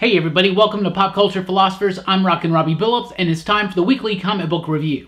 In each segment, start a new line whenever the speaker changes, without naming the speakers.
Hey everybody, welcome to Pop Culture Philosophers. I'm Rockin Robbie Billups, and it's time for the weekly comic book review.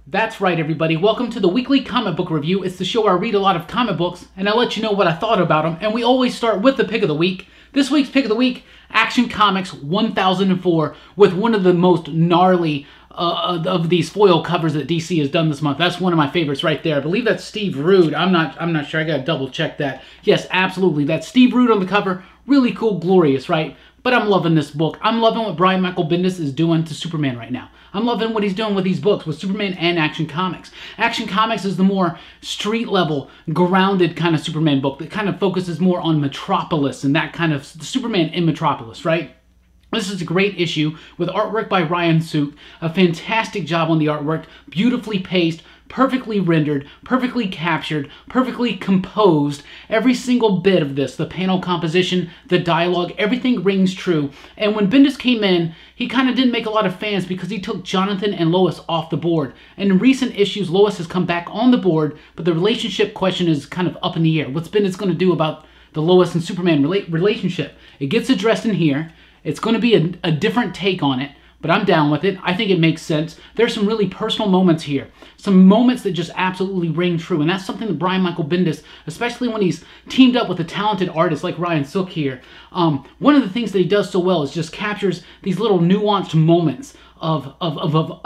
That's right everybody, welcome to the weekly comic book review. It's the show where I read a lot of comic books, and I let you know what I thought about them, and we always start with the pick of the week. This week's pick of the week, Action Comics 1004, with one of the most gnarly of these foil covers that DC has done this month. That's one of my favorites right there. I believe that's Steve Rude. I'm not sure. I gotta double check that. Yes, absolutely. That's Steve Rude on the cover. Really cool, glorious, right? But I'm loving this book. I'm loving what Brian Michael Bendis is doing to Superman right now. I'm loving what he's doing with these books, with Superman and Action Comics. Action Comics is the more street-level, grounded kind of Superman book that kind of focuses more on Metropolis and that kind of Superman in Metropolis, right? This is a great issue with artwork by Ryan Sook. A fantastic job on the artwork, beautifully paced, perfectly rendered, perfectly captured, perfectly composed. Every single bit of this, the panel composition, the dialogue, everything rings true. And when Bendis came in, he kind of didn't make a lot of fans because he took Jonathan and Lois off the board. And in recent issues, Lois has come back on the board, but the relationship question is kind of up in the air. What's Bendis going to do about the Lois and Superman relationship? It gets addressed in here. It's going to be a different take on it, but I'm down with it. I think it makes sense. There's some really personal moments here. Some moments that just absolutely ring true, and that's something that Brian Michael Bendis, especially when he's teamed up with a talented artist like Ryan Sook here, one of the things that he does so well is just captures these little nuanced moments of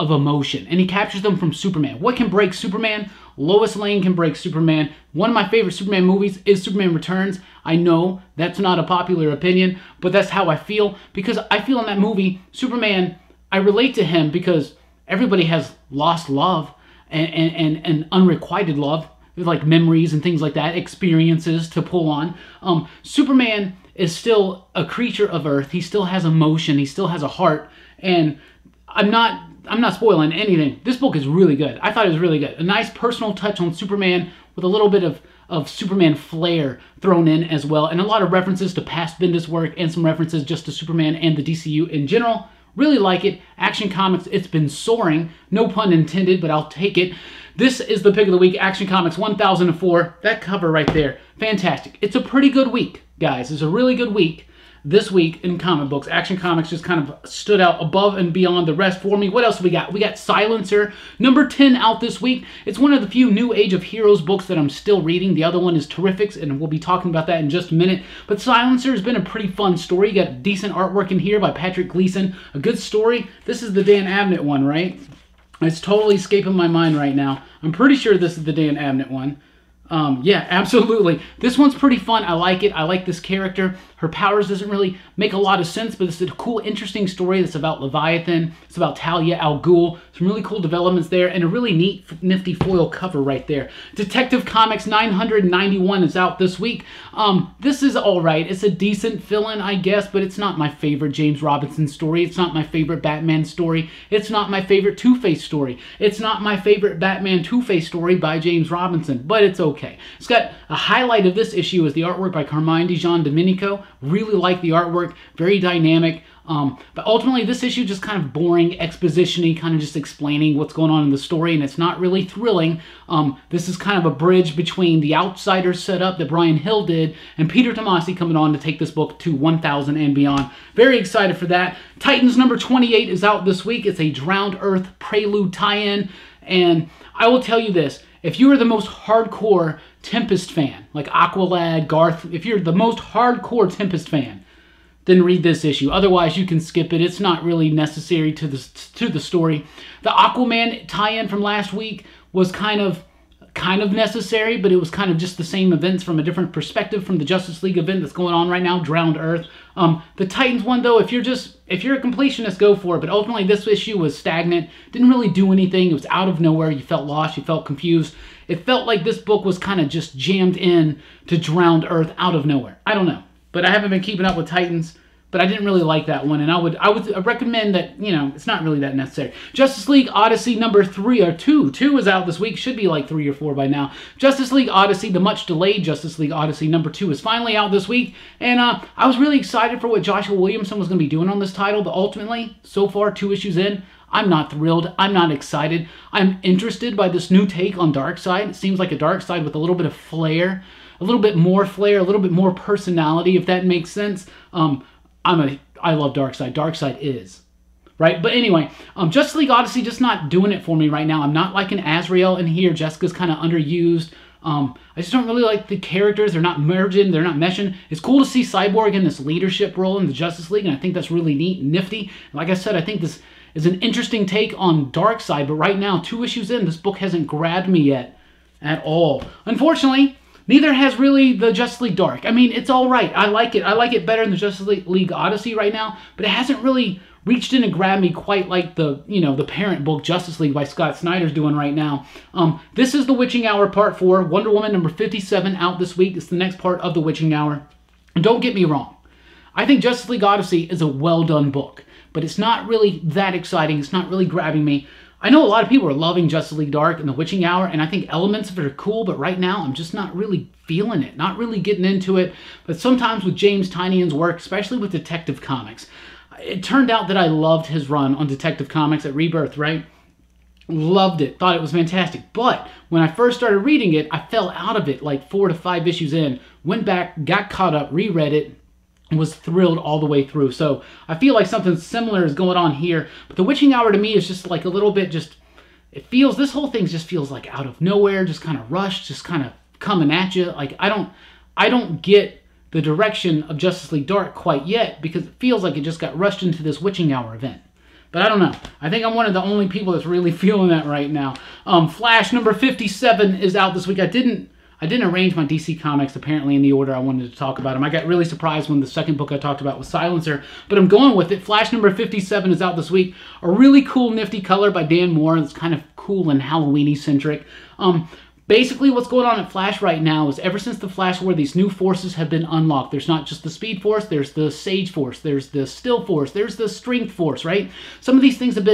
emotion, and he captures them from Superman. What can break Superman? Lois Lane can break Superman. One of my favorite Superman movies is Superman Returns. I know that's not a popular opinion, but that's how I feel, because I feel in that movie, Superman, I relate to him because everybody has lost love and unrequited love, like memories and things like that, experiences to pull on. Superman is still a creature of Earth. He still has emotion. He still has a heart, and I'm not spoiling anything. This book is really good. I thought it was really good. A nice personal touch on Superman with a little bit of Superman flair thrown in as well, and a lot of references to past Bendis work and some references just to Superman and the DCU in general. Really like it. Action Comics, it's been soaring. No pun intended, but I'll take it. This is the pick of the week, Action Comics 1004. That cover right there, fantastic. It's a pretty good week, guys. It's a really good week. This week in comic books, Action Comics just kind of stood out above and beyond the rest for me. What else we got? We got Silencer, number 10 out this week. It's one of the few New Age of Heroes books that I'm still reading. The other one is Terrifics, and we'll be talking about that in just a minute. But Silencer has been a pretty fun story. You got decent artwork in here by Patrick Gleason. A good story. This is the Dan Abbott one, right? It's totally escaping my mind right now. I'm pretty sure this is the Dan Abbott one. Yeah, absolutely. This one's pretty fun. I like it. I like this character. Her powers doesn't really make a lot of sense, but it's a cool, interesting story that's about Leviathan. It's about Talia al Ghul. Some really cool developments there, and a really neat, nifty foil cover right there. Detective Comics 991 is out this week. This is all right. It's a decent fill-in, I guess, but it's not my favorite James Robinson story. It's not my favorite Batman story. It's not my favorite Two-Face story. It's not my favorite Batman Two-Face story by James Robinson, but it's okay. It's got a highlight of this issue is the artwork by Carmine Dijon-Domenico. Really like the artwork, very dynamic. But ultimately, this issue just kind of boring, exposition-y, kind of just explaining what's going on in the story, and it's not really thrilling. This is kind of a bridge between the Outsider setup that Brian Hill did and Peter Tomasi coming on to take this book to 1000 and beyond. Very excited for that. Titans number 28 is out this week. It's a Drowned Earth prelude tie-in, and I will tell you this. If you are the most hardcore Tempest fan, like Aqualad, Garth, if you're the most hardcore Tempest fan, then read this issue. Otherwise, you can skip it. It's not really necessary to the story. The Aquaman tie-in from last week was kind of necessary, but it was kind of just the same events from a different perspective from the Justice League event that's going on right now, Drowned Earth. The Titans one, though, if you're a completionist, go for it. But ultimately, this issue was stagnant. Didn't really do anything. It was out of nowhere. You felt lost. You felt confused. It felt like this book was kind of just jammed in to Drowned Earth out of nowhere. I don't know. But I haven't been keeping up with Titans. But I didn't really like that one, and I would recommend that, you know, it's not really that necessary. Justice League Odyssey number 3 or 2. 2 is out this week. Should be like 3 or 4 by now. Justice League Odyssey, the much delayed Justice League Odyssey number 2 is finally out this week, and I was really excited for what Joshua Williamson was going to be doing on this title, but ultimately, so far 2 issues in, I'm not thrilled. I'm not excited. I'm interested by this new take on Darkseid. It seems like a Darkseid with a little bit of flair, a little bit more flair, a little bit more personality, if that makes sense. I love Darkseid. Darkseid is. Right? But anyway, Justice League Odyssey just not doing it for me right now. I'm not liking Azrael in here. Jessica's kind of underused. I just don't really like the characters. They're not merging. They're not meshing. It's cool to see Cyborg in this leadership role in the Justice League, and I think that's really neat and nifty. Like I said, I think this is an interesting take on Darkseid, but right now, 2 issues in, this book hasn't grabbed me yet at all. Unfortunately, neither has really the Justice League Dark. I mean, it's all right. I like it. I like it better than the Justice League Odyssey right now, but it hasn't really reached in and grabbed me quite like the, the parent book Justice League by Scott Snyder's doing right now. This is The Witching Hour Part 4, Wonder Woman number 57 out this week. It's the next part of The Witching Hour. And don't get me wrong. I think Justice League Odyssey is a well-done book, but it's not really that exciting. It's not really grabbing me. I know a lot of people are loving Justice League Dark and The Witching Hour, and I think elements of it are cool, but right now I'm just not really feeling it, not really getting into it. But sometimes with James Tynion's work, especially with Detective Comics, it turned out that I loved his run on Detective Comics at Rebirth, right? Loved it. Thought it was fantastic. But when I first started reading it, I fell out of it like 4 to 5 issues in. Went back, got caught up, reread it, and was thrilled all the way through. So I feel like something similar is going on here. But The Witching Hour to me is just like a little bit just... this whole thing just feels like out of nowhere, just kind of rushed, just kind of coming at you. Like I don't get the direction of Justice League Dark quite yet, because it feels like it just got rushed into this Witching Hour event. But I don't know. I think I'm one of the only people that's really feeling that right now. Flash number 57 is out this week. I didn't arrange my DC Comics apparently in the order I wanted to talk about them. I got really surprised when the second book I talked about was Silencer, but I'm going with it. Flash number 57 is out this week. A really cool, nifty color by Dan Moore. It's kind of cool and Halloween-y centric. Basically, what's going on at Flash right now is ever since the Flash War, these new forces have been unlocked. There's not just the Speed Force, there's the Sage Force, there's the Still Force, there's the Strength Force, right? Some of these things have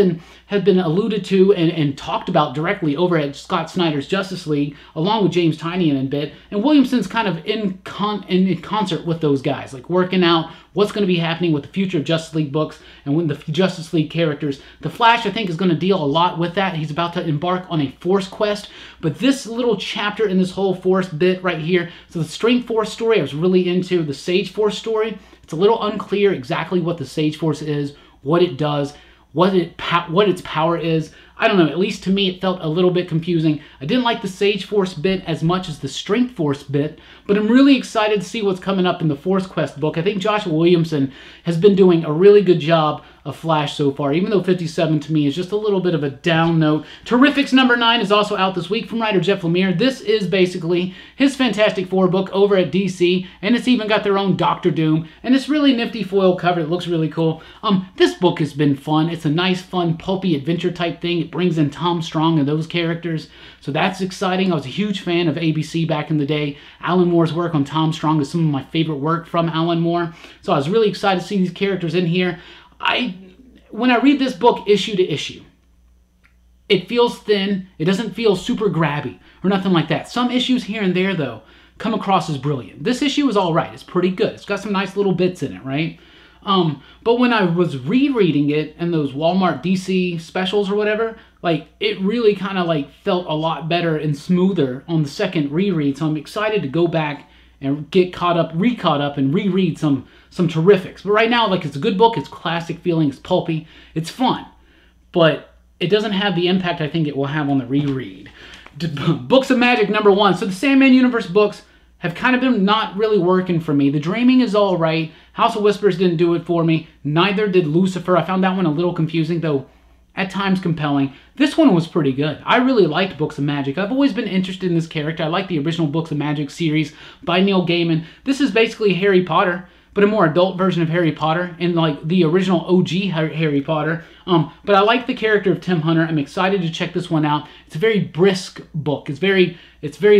been alluded to and talked about directly over at Scott Snyder's Justice League, along with James Tynion a bit, and Williamson's kind of in concert with those guys, like working out what's going to be happening with the future of Justice League books and with the Justice League characters. The Flash, I think, is going to deal a lot with that. He's about to embark on a Force quest, but this little chapter in this whole Force bit right here, so the Strength Force story I was really into. The Sage Force story, it's a little unclear exactly what the Sage Force is, what it does, what its power is. I don't know, at least to me it felt a little bit confusing. I didn't like the Sage Force bit as much as the Strength Force bit, but I'm really excited to see what's coming up in the Force Quest book. I think Josh Williamson has been doing a really good job of Flash so far, even though 57 to me is just a little bit of a down note. Terrifics number 9 is also out this week from writer Jeff Lemire. This is basically his Fantastic Four book over at DC, and it's even got their own Doctor Doom, and it's really nifty foil cover. It looks really cool. This book has been fun. It's a nice, fun, pulpy adventure type thing. It brings in Tom Strong and those characters, so that's exciting. I was a huge fan of ABC back in the day. Alan Moore's work on Tom Strong is some of my favorite work from Alan Moore, so I was really excited to see these characters in here. When I read this book issue to issue, it feels thin. It doesn't feel super grabby or nothing like that. Some issues here and there, though, come across as brilliant. This issue is all right. It's pretty good. It's got some nice little bits in it, right? But when I was rereading it and those Walmart DC specials or whatever, like, it really kind of like felt a lot better and smoother on the second reread. So I'm excited to go back and get re-caught up and reread some terrifics. But right now, like, it's a good book. It's classic feeling. It's pulpy. It's fun. But it doesn't have the impact I think it will have on the reread. Books of Magic number 1. So the Sandman Universe books have kind of been not really working for me. The Dreaming is all right. House of Whispers didn't do it for me. Neither did Lucifer. I found that one a little confusing, though at times compelling. This one was pretty good. I really liked Books of Magic. I've always been interested in this character. I like the original Books of Magic series by Neil Gaiman. This is basically Harry Potter, but a more adult version of Harry Potter, and like the original OG Harry Potter. But I like the character of Tim Hunter. I'm excited to check this one out. It's a very brisk book. It's very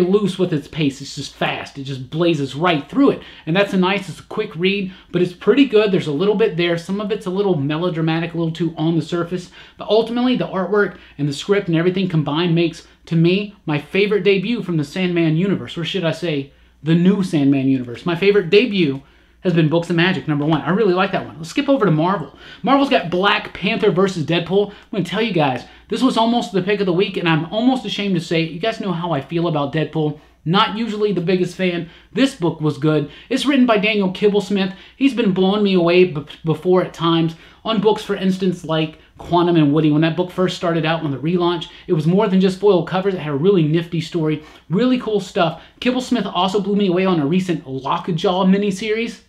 loose with its pace. It's just fast. It just blazes right through it. And that's it's a quick read, but it's pretty good. There's a little bit there. Some of it's a little melodramatic, a little too on the surface. But ultimately, the artwork and the script and everything combined makes, to me, my favorite debut from the Sandman universe. Or should I say, the new Sandman universe. My favorite debut has been Books of Magic #1. I really like that one. Let's skip over to Marvel. Marvel's got Black Panther versus Deadpool. I'm going to tell you guys, this was almost the pick of the week, and I'm almost ashamed to say it. You guys know how I feel about Deadpool. Not usually the biggest fan. This book was good. It's written by Daniel Kibblesmith. He's been blowing me away before at times on books, for instance, like Quantum and Woody. When that book first started out on the relaunch, it was more than just foil covers. It had a really nifty story. Really cool stuff. Kibblesmith also blew me away on a recent Lockjaw miniseries.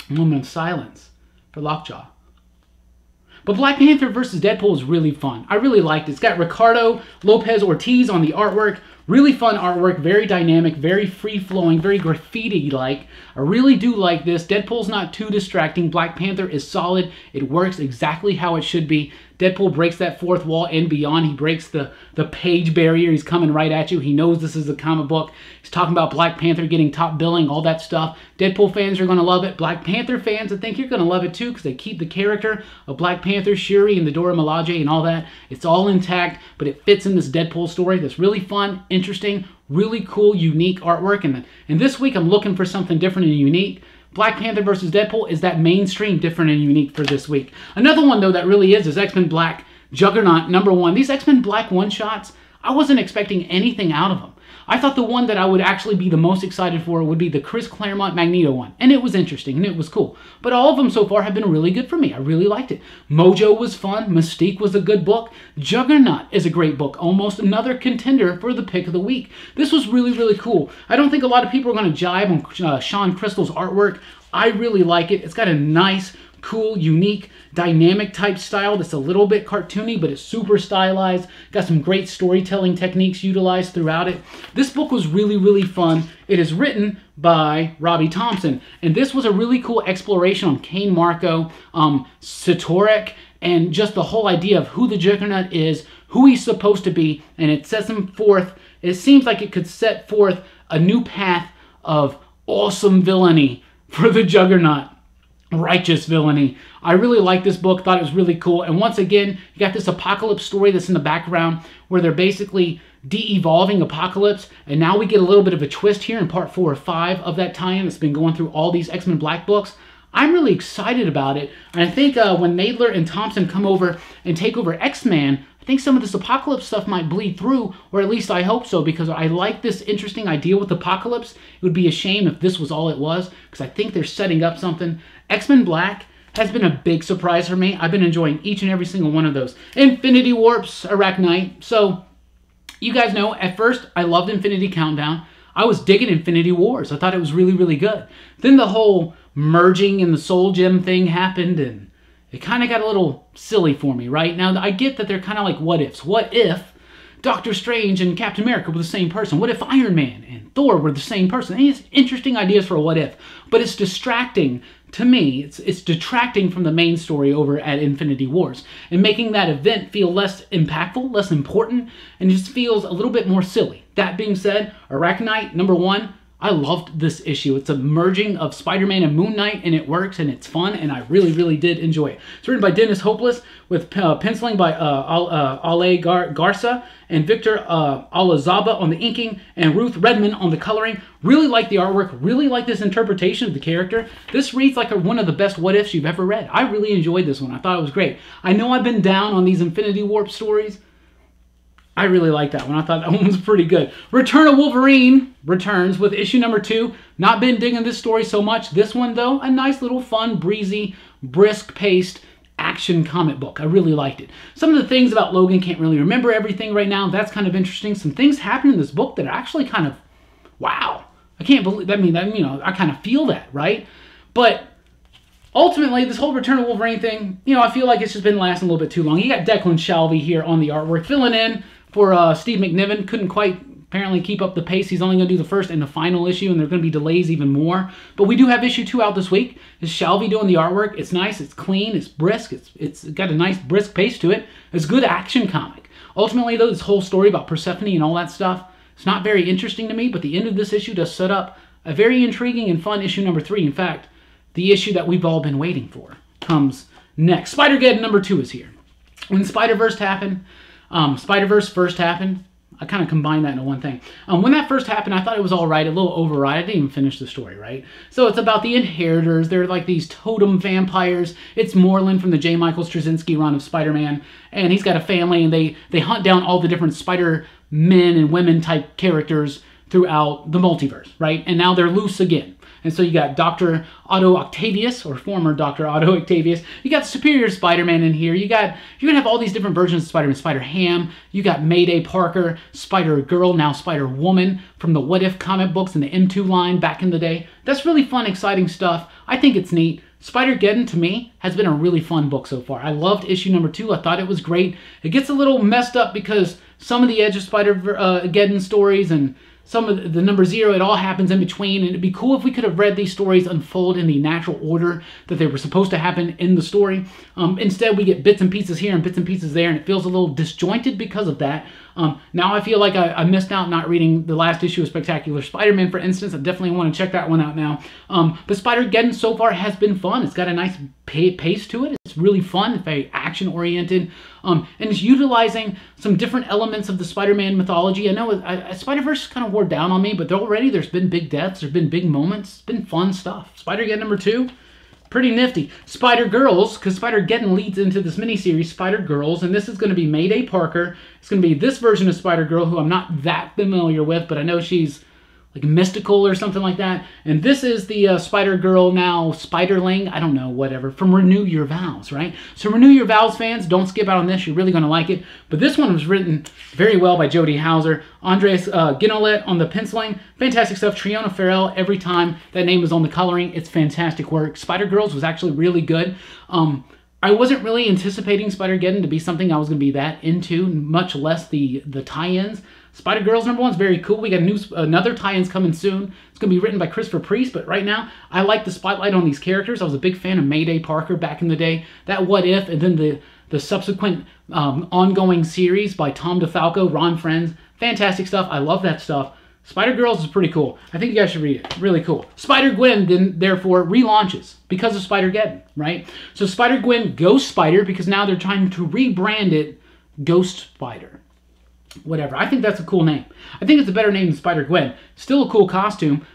Moment of silence for Lockjaw. But Black Panther versus Deadpool is really fun. I really liked it. It's got Ricardo Lopez Ortiz on the artwork. Really fun artwork, very dynamic, very free-flowing, very graffiti-like. I really do like this. Deadpool's not too distracting. Black Panther is solid. It works exactly how it should be. Deadpool breaks that fourth wall and beyond. He breaks the page barrier. He's coming right at you. He knows this is a comic book. He's talking about Black Panther getting top billing, all that stuff. Deadpool fans are going to love it. Black Panther fans, I think you're going to love it too, because they keep the character of Black Panther, Shuri, and the Dora Milaje and all that. It's all intact, but it fits in this Deadpool story that's really fun, interesting, really cool, unique artwork. And this week I'm looking for something different and unique. Black Panther versus Deadpool is that mainstream, different and unique for this week. Another one, though, that really is X-Men Black Juggernaut #1. These X-Men Black one-shots, I wasn't expecting anything out of them. I thought the one that I would actually be the most excited for would be the Chris Claremont Magneto one. And it was interesting, and it was cool. But all of them so far have been really good for me. I really liked it. Mojo was fun. Mystique was a good book. Juggernaut is a great book. Almost another contender for the pick of the week. This was really, really cool. I don't think a lot of people are going to jive on Sean Crystal's artwork. I really like it. It's got a nice, cool, unique, dynamic type style that's a little bit cartoony, but it's super stylized. Got some great storytelling techniques utilized throughout it. This book was really, really fun. It is written by Robbie Thompson, and this was a really cool exploration on Kane Marco, Satorek, and just the whole idea of who the Juggernaut is, who he's supposed to be, and it sets him forth. It seems like it could set forth a new path of awesome villainy for the Juggernaut. Righteous villainy. I really like this book, thought it was really cool. And once again, you got this Apocalypse story that's in the background where they're basically de-evolving Apocalypse, and now we get a little bit of a twist here in part 4 or 5 of that tie-in that's been going through all these X-Men Black books. I'm really excited about it, and I think when Nadler and Thompson come over and take over X-Man, I think some of this Apocalypse stuff might bleed through, or at least I hope so, because I like this interesting idea with Apocalypse. It would be a shame if this was all it was, because I think they're setting up something. X-Men Black has been a big surprise for me. I've been enjoying each and every single one of those. Infinity Warps, arach-knight. So, you guys know, at first, I loved Infinity Countdown. I was digging Infinity Wars. I thought it was really, really good. Then the whole merging and the Soul Gem thing happened, and it kind of got a little silly for me, right? Now, I get that they're kind of like what-ifs. What if Doctor Strange and Captain America were the same person? What if Iron Man and Thor were the same person? It's interesting ideas for a what-if, but it's distracting to me. It's detracting from the main story over at Infinity Wars and making that event feel less impactful, less important, and just feels a little bit more silly. That being said, arach-knight #1, I loved this issue. It's a merging of Spider-Man and Moon Knight, and it works, and it's fun, and I really, really did enjoy it. It's written by Dennis Hopeless, with penciling by Ale Garza and Victor Alazaba on the inking, and Ruth Redmond on the coloring. Really like the artwork, really like this interpretation of the character. This reads like one of the best what-ifs you've ever read. I really enjoyed this one. I thought it was great. I know I've been down on these Infinity Warp stories. I really like that one. I thought that one was pretty good. Return of Wolverine returns with issue #2. Not been digging this story so much. This one, though, a nice little fun, breezy, brisk-paced action comic book. I really liked it. Some of the things about Logan, can't really remember everything right now. That's kind of interesting. Some things happen in this book that are actually kind of, wow. I can't believe, I mean, I kind of feel that, right? But ultimately, this whole Return of Wolverine thing, I feel like it's just been lasting a little bit too long. You got Declan Shalvey here on the artwork, filling in for Steve McNiven. Couldn't quite apparently keep up the pace. He's only going to do the first and the final issue, and there are going to be delays even more. But we do have issue 2 out this week. It's Shalvey doing the artwork. It's nice. It's clean. It's brisk. It's got a nice brisk pace to it. It's a good action comic. Ultimately, though, this whole story about Persephone and all that stuff, it's not very interesting to me, but the end of this issue does set up a very intriguing and fun issue #3. In fact, the issue that we've all been waiting for comes next. Spider-Geddon #2 is here. When Spider-Verse happened, Spider-Verse first happened, I kind of combined that into one thing. When that first happened, I thought it was all right, a little override. I didn't even finish the story, right? So it's about the inheritors. They're like these totem vampires. It's Moreland from the J. Michael Straczynski run of Spider-Man, and he's got a family, and they hunt down all the different Spider-Men and women type characters throughout the multiverse, right? And now they're loose again. And so you got Dr. Otto Octavius, or former Dr. Otto Octavius. You got Superior Spider-Man in here. You're going to have all these different versions of Spider-Man. Spider-Ham. You got Mayday Parker, Spider-Girl, now Spider-Woman from the What If comic books and the M2 line back in the day. That's really fun, exciting stuff. I think it's neat. Spider-Geddon, to me, has been a really fun book so far. I loved issue number 2. I thought it was great. It gets a little messed up because some of the Edge of Spider-Geddon stories and some of the number 0, it all happens in between, and it'd be cool if we could have read these stories unfold in the natural order that they were supposed to happen in the story. Instead, we get bits and pieces here and bits and pieces there, and it feels a little disjointed because of that. Now I feel like I missed out not reading the last issue of Spectacular Spider-Man, for instance. I definitely want to check that one out now. But Spider-Geddon so far has been fun. It's got a nice pace to it. It's really fun, very action-oriented, and it's utilizing some different elements of the Spider-Man mythology. I know Spider-Verse kind of wore down on me, but already there's been big deaths, there's been big moments, it's been fun stuff. Spider-Geddon number 2. Pretty nifty. Spider-Girls, because Spider-Geddon leads into this miniseries, Spider-Girls, and this is going to be Mayday Parker. It's going to be this version of Spider-Girl, who I'm not that familiar with, but I know she's like mystical or something like that. And this is the Spider-Girl, now Spiderling, I don't know, whatever, from Renew Your Vows, right? So Renew Your Vows fans, don't skip out on this. You're really going to like it. But this one was written very well by Jody Houser. Andres Guinolet on the penciling. Fantastic stuff. Triona Farrell, every time that name is on the coloring, it's fantastic work. Spider-Girls was actually really good. I wasn't really anticipating Spider-Geddon to be something I was going to be that into, much less the tie-ins. Spider-Girls number 1 is very cool. We got another tie-ins coming soon. It's going to be written by Christopher Priest, but right now, I like the spotlight on these characters. I was a big fan of Mayday Parker back in the day. That What If, and then the subsequent ongoing series by Tom DeFalco, Ron Frenz. Fantastic stuff. I love that stuff. Spider-Girls is pretty cool. I think you guys should read it. Really cool. Spider-Gwen then, therefore, relaunches because of Spider-Geddon, right? So Spider-Gwen Ghost Spider, because now they're trying to rebrand it Ghost Spider. Whatever. I think that's a cool name. I think it's a better name than Spider-Gwen. Still a cool costume.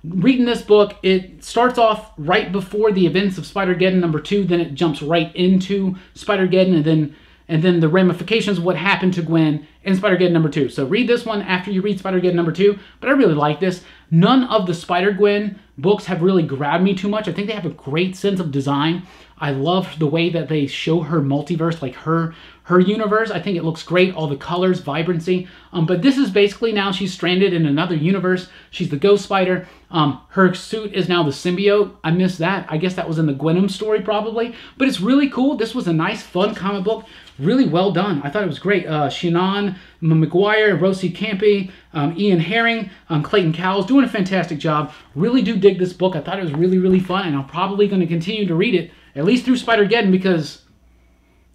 Reading this book, it starts off right before the events of Spider-Geddon number 2, then it jumps right into Spider-Geddon, and then the ramifications of what happened to Gwen in Spider-Geddon number 2. So read this one after you read Spider-Geddon number 2, but I really like this. None of the Spider-Gwen books have really grabbed me too much. I think they have a great sense of design. I love the way that they show her multiverse, like her universe. I think it looks great, all the colors, vibrancy. But this is basically now she's stranded in another universe. She's the Ghost Spider. Her suit is now the symbiote. I missed that. I guess that was in the Gwenom story probably. But it's really cool. This was a nice, fun comic book. Really well done. I thought it was great. Shannon McGuire, Rosie Campy, Ian Herring, Clayton Cowles doing a fantastic job. Really do dig this book. I thought it was really, really fun, and I'm probably going to continue to read it, at least through Spider-Geddon, because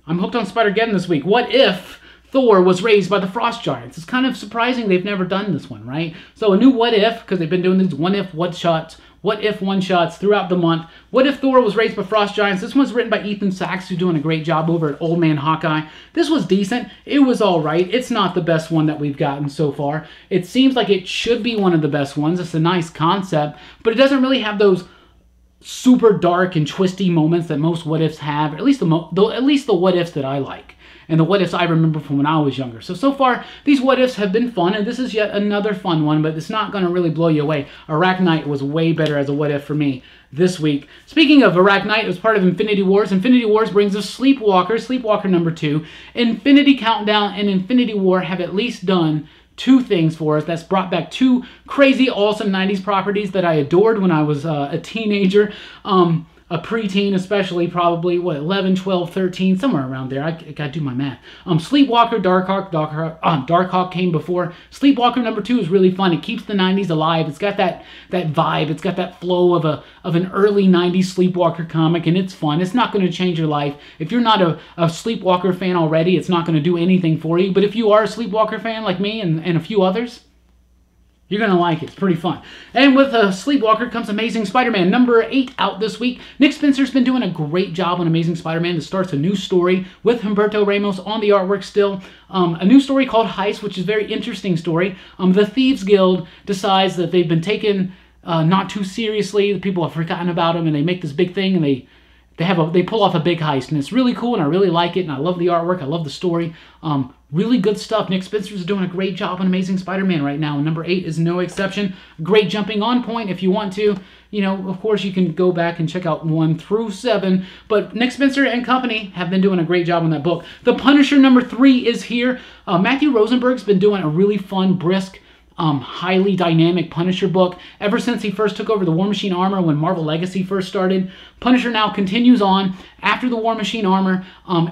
I'm hooked on Spider-Geddon this week. What if Thor was raised by the Frost Giants? It's kind of surprising they've never done this one, right? So a new What If, because they've been doing these What If one-shots throughout the month. What if Thor was raised by Frost Giants? This one's written by Ethan Sachs, who's doing a great job over at Old Man Hawkeye. This was decent. It was all right. It's not the best one that we've gotten so far. It seems like it should be one of the best ones. It's a nice concept, but it doesn't really have those super dark and twisty moments that most What Ifs have, or at least the What Ifs that I like, and the What Ifs I remember from when I was younger. So far, these What Ifs have been fun, and this is yet another fun one, but it's not going to really blow you away. Arach-Knight was way better as a What If for me this week. Speaking of Arach-Knight, it was part of Infinity Wars. Infinity Wars brings us Sleepwalker number 2. Infinity Countdown and Infinity War have at least done 2 things for us. That's brought back 2 crazy, awesome 90s properties that I adored when I was a teenager. A preteen especially, probably, what, 11, 12, 13, somewhere around there. I gotta do my math. Sleepwalker, Darkhawk came before. Sleepwalker number 2 is really fun. It keeps the 90s alive. It's got that vibe. It's got that flow of an early 90s Sleepwalker comic, and it's fun. It's not going to change your life. If you're not a Sleepwalker fan already, it's not going to do anything for you. But if you are a Sleepwalker fan like me and a few others, You're going to like it. It's pretty fun. And with Sleepwalker comes Amazing Spider-Man number 8 out this week. Nick Spencer's been doing a great job on Amazing Spider-Man. It starts a new story with Humberto Ramos on the artwork still. A new story called Heist, which is a very interesting story. The Thieves Guild decides that they've been taken not too seriously. The people have forgotten about them, and they make this big thing, and they pull off a big heist, and it's really cool, and I really like it, and I love the artwork, I love the story. Really good stuff. Nick Spencer's doing a great job on Amazing Spider-Man right now, and number 8 is no exception. Great jumping on point if you want to. You know, of course, you can go back and check out 1 through 7, but Nick Spencer and company have been doing a great job on that book. The Punisher number 3 is here. Matthew Rosenberg's been doing a really fun, brisk, highly dynamic Punisher book ever since he first took over the War Machine armor when Marvel Legacy first started. Punisher now continues on after the War Machine armor.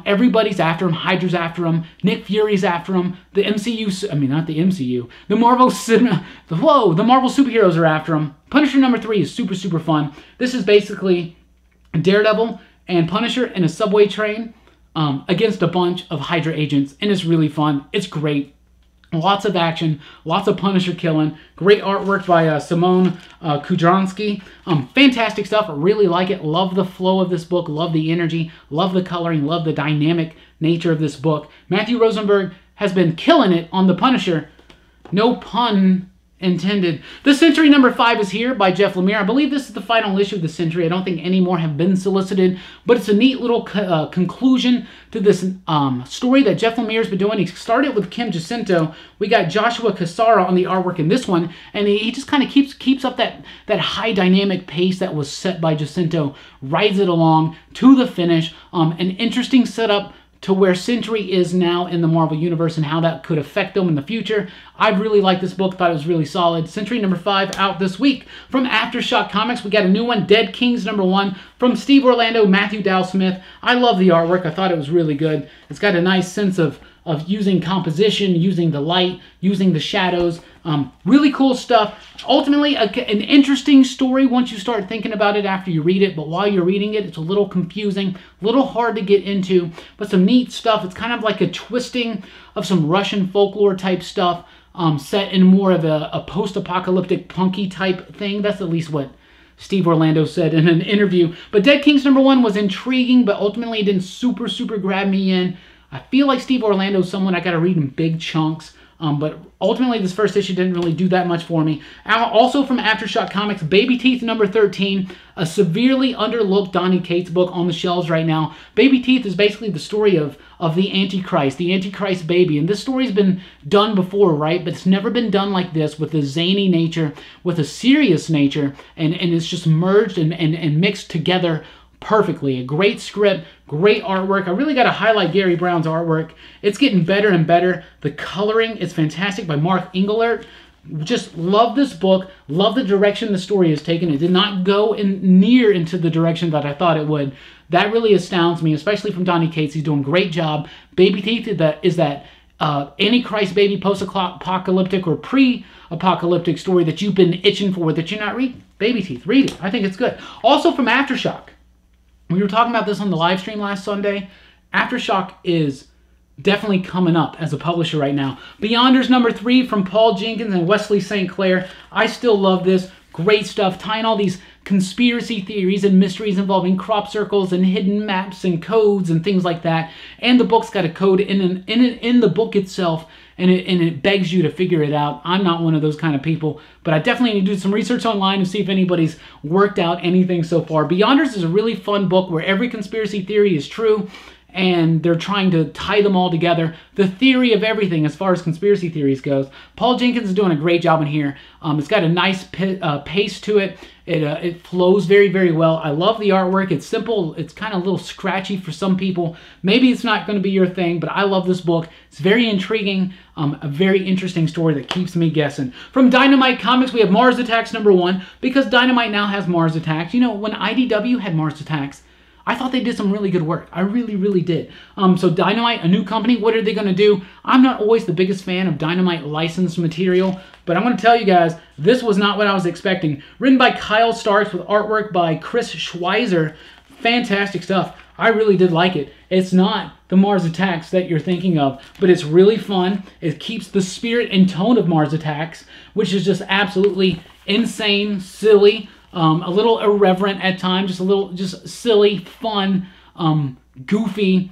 Everybody's after him. Hydra's after him. Nick Fury's after him. The MCU, I mean not the MCU, the Marvel superheroes are after him. Punisher number 3 is super, super fun. This is basically Daredevil and Punisher in a subway train against a bunch of Hydra agents, and it's really fun. It's great. Lots of action, lots of Punisher killing. Great artwork by Simone Kudranski. Fantastic stuff. I really like it. Love the flow of this book. Love the energy. Love the coloring. Love the dynamic nature of this book. Matthew Rosenberg has been killing it on the Punisher. No pun intended. The Century number 5 is here by Jeff Lemire. I believe this is the final issue of the Century. I don't think any more have been solicited, but it's a neat little conclusion to this story that Jeff Lemire's been doing. He started with Kim Jacinto. We got Joshua Cassara on the artwork in this one, and he just kind of keeps up that high dynamic pace that was set by Jacinto, rides it along to the finish. An interesting setup to where Century is now in the Marvel Universe and how that could affect them in the future. I really liked this book, thought it was really solid. Century number 5 out this week. From Aftershock Comics, we got a new one, Dead Kings number 1, from Steve Orlando, Matthew Dow Smith. I love the artwork. I thought it was really good. It's got a nice sense of using composition, using the light, using the shadows. Really cool stuff. Ultimately, an interesting story once you start thinking about it after you read it, but while you're reading it, it's a little confusing, a little hard to get into, but some neat stuff. It's kind of like a twisting of some Russian folklore type stuff, set in more of a post-apocalyptic punky type thing. That's at least what Steve Orlando said in an interview. But Dead Kings number 1 was intriguing, but ultimately it didn't super grab me in. I feel like Steve Orlando is someone I got to read in big chunks. But ultimately, this first issue didn't really do that much for me. Also from Aftershock Comics, Baby Teeth number 13, a severely underlooked Donny Cates book on the shelves right now. Baby Teeth is basically the story of the Antichrist baby. And this story's been done before, right? But it's never been done like this, with a zany nature, with a serious nature, and it's just merged and mixed together perfectly. A great script, great artwork. I really got to highlight Gary Brown's artwork. It's getting better and better. The coloring is fantastic by Mark Engelert. Just love this book. Love the direction the story is taken. It did not go near into the direction that I thought it would. That really astounds me, especially from Donny Cates. He's doing a great job. Baby Teeth is that Antichrist baby post-apocalyptic or pre-apocalyptic story that you've been itching for that you're not reading. Baby Teeth, read it. I think it's good. Also from Aftershock. We were talking about this on the live stream last Sunday. Aftershock is definitely coming up as a publisher right now. Beyonders number 3 from Paul Jenkins and Wesley St. Clair. I still love this. Great stuff. Tying all these conspiracy theories and mysteries involving crop circles and hidden maps and codes and things like that. And the book's got a code in the book itself, and it begs you to figure it out. I'm not one of those kind of people, but I definitely need to do some research online to see if anybody's worked out anything so far. Beyonders is a really fun book where every conspiracy theory is true, and they're trying to tie them all together. The theory of everything as far as conspiracy theories goes. Paul Jenkins is doing a great job in here. It's got a nice pace to it. It flows very well. I love the artwork. It's simple. It's kind of a little scratchy for some people. Maybe it's not going to be your thing, but I love this book. It's very intriguing. A very interesting story that keeps me guessing. From Dynamite Comics, we have Mars Attacks number 1, because Dynamite now has Mars Attacks. You know, when IDW had Mars Attacks, I thought they did some really good work. I really did. So Dynamite, a new company, what are they going to do? I'm not always the biggest fan of Dynamite licensed material, but I'm going to tell you guys, this was not what I was expecting. Written by Kyle Starks with artwork by Chris Schweizer. Fantastic stuff. I really did like it. It's not the Mars Attacks that you're thinking of, but it's really fun. It keeps the spirit and tone of Mars Attacks, which is just absolutely insane, silly, a little irreverent at times, just silly, fun, goofy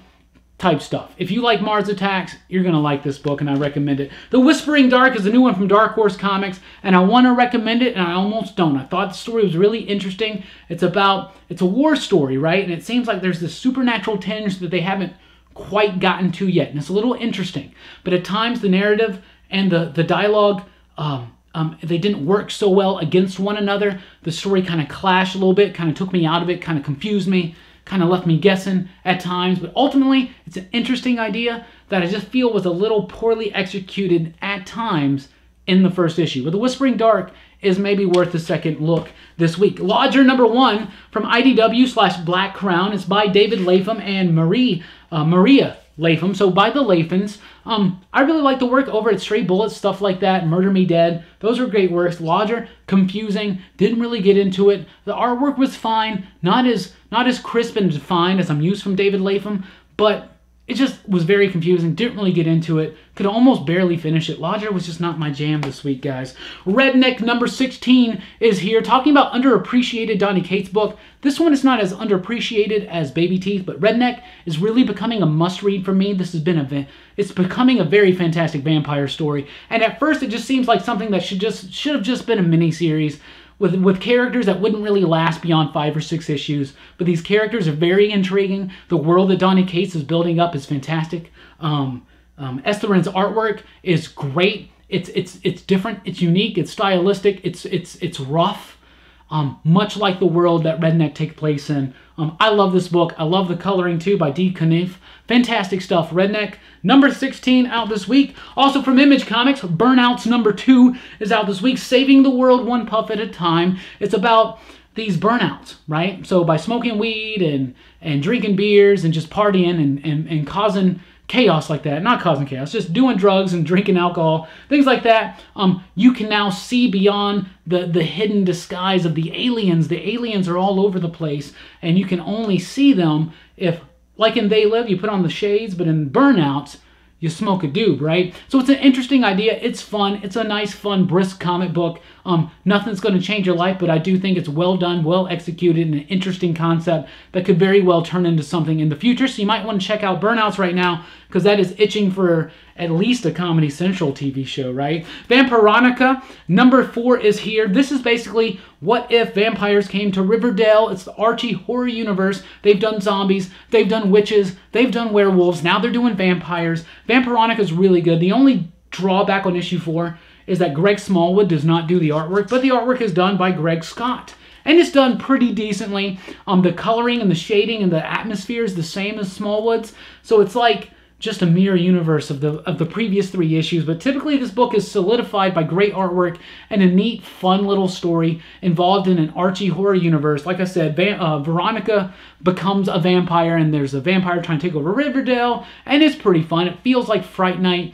type stuff. If you like Mars Attacks, you're going to like this book, and I recommend it. The Whispering Dark is a new one from Dark Horse Comics, and I want to recommend it, and I almost don't. I thought the story was really interesting. It's a war story, right? And it seems like there's this supernatural tinge that they haven't quite gotten to yet, and it's a little interesting. But at times, the narrative and the dialogue, they didn't work so well against one another. The story kind of clashed a little bit, kind of took me out of it, kind of confused me, kind of left me guessing at times, but ultimately it's an interesting idea that I just feel was a little poorly executed at times in the first issue. But The Whispering Dark is maybe worth a second look this week. Lodger #1 from IDW/Black Crown. It's by David Lapham and Maria Lapham, so by the Laphams. I really like the work over at Stray Bullets, stuff like that, Murder Me Dead. Those were great works. Lodger, confusing, didn't really get into it. The artwork was fine, not as crisp and defined as I'm used from David Lapham, but it just was very confusing, didn't really get into it, could almost barely finish it. Lodger was just not my jam this week, guys. Redneck #16 is here, talking about underappreciated Donny Cates book. This one is not as underappreciated as Baby Teeth, but Redneck is really becoming a must-read for me. It's becoming a very fantastic vampire story, and at first it just seems like something that should have just been a mini-series, with characters that wouldn't really last beyond 5 or 6 issues. But these characters are very intriguing. The world that Donny Cates is building up is fantastic. Esther's artwork is great. It's different. It's unique. It's stylistic. It's rough. Much like the world that Redneck takes place in. I love this book. I love the coloring too by D. Kniff. Fantastic stuff. Redneck #16 out this week. Also from Image Comics, Burnouts #2 is out this week. Saving the world one puff at a time. It's about these burnouts, right? So by smoking weed and drinking beers and just partying and causing chaos like that, not causing chaos, just doing drugs and drinking alcohol, things like that, you can now see beyond the hidden disguise of the aliens. The aliens are all over the place, and you can only see them if, like in They Live, you put on the shades, but in Burnouts, you smoke a doob, right? So it's an interesting idea. It's fun. It's a nice, fun, brisk comic book. Nothing's going to change your life, but I do think it's well done, well executed, and an interesting concept that could very well turn into something in the future. So you might want to check out Burnouts right now, because that is itching for at least a Comedy Central TV show, right? Vampironica #4 is here. This is basically what if vampires came to Riverdale. It's the Archie horror universe. They've done zombies, they've done witches, they've done werewolves, now they're doing vampires. Vampironica is really good. The only drawback on issue 4 is that Greg Smallwood does not do the artwork, but the artwork is done by Greg Scott. And it's done pretty decently. The coloring and the shading and the atmosphere is the same as Smallwood's, so it's like just a mirror universe of the previous 3 issues. But typically this book is solidified by great artwork and a neat, fun little story involved in an Archie horror universe. Like I said, Veronica becomes a vampire, and there's a vampire trying to take over Riverdale, and it's pretty fun. It feels like Fright Night,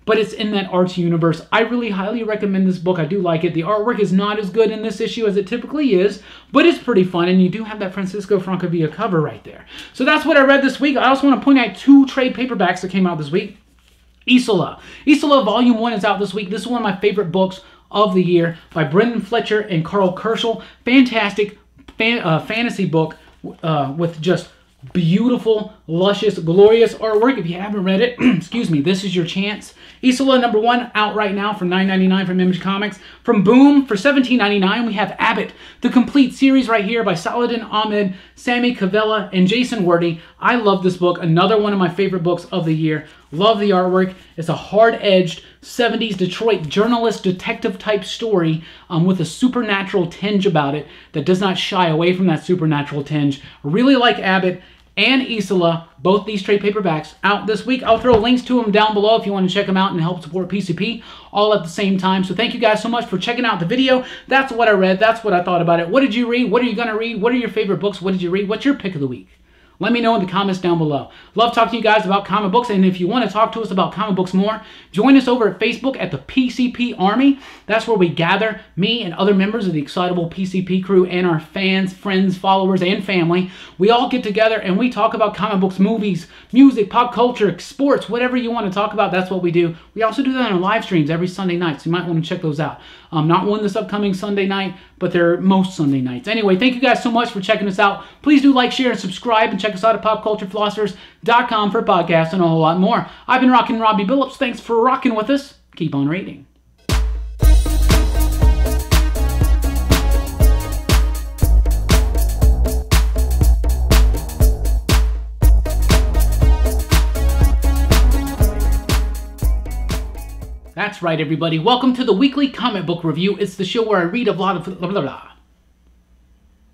but it's in that Archie universe. I really highly recommend this book. I do like it. The artwork is not as good in this issue as it typically is, but it's pretty fun, and you do have that Francisco Francavilla cover right there. So that's what I read this week. I also want to point out 2 trade paperbacks that came out this week. Isola Volume 1 is out this week. This is one of my favorite books of the year by Brendan Fletcher and Carl Kerschel. Fantastic fantasy book with just beautiful, luscious, glorious artwork. If you haven't read it, excuse me, this is your chance. Isola #1 out right now for $9.99 from Image Comics. From Boom for $17.99 we have Abbott, the complete series right here by Saladin Ahmed, Sammy Cavella, and Jason Wordy. I love this book. Another one of my favorite books of the year. Love the artwork. It's a hard-edged 70s Detroit journalist detective type story with a supernatural tinge about it that does not shy away from that supernatural tinge. Really like Abbott and Isola, both these trade paperbacks out this week. I'll throw links to them down below if you want to check them out and help support PCP all at the same time. So thank you guys so much for checking out the video. That's what I read. That's what I thought about it. What did you read? What are you going to read? What are your favorite books? What did you read? What's your pick of the week? Let me know in the comments down below. Love talking to you guys about comic books, and if you want to talk to us about comic books more, join us over at Facebook at the PCP Army. That's where we gather, me and other members of the excitable PCP crew and our fans, friends, followers, and family. We all get together and we talk about comic books, movies, music, pop culture, sports, whatever you want to talk about, that's what we do. We also do that on live streams every Sunday night, so you might want to check those out. Not one this upcoming Sunday night, but they're most Sunday nights. Anyway, thank you guys so much for checking us out. Please do like, share, and subscribe, and check us out at popculturephilosophers.com for podcasts and a whole lot more. I've been Rockin Robbie Billups. Thanks for rocking with us. Keep on reading. That's right, everybody. Welcome to the weekly comic book review. It's the show where I read a lot of blah, blah, blah.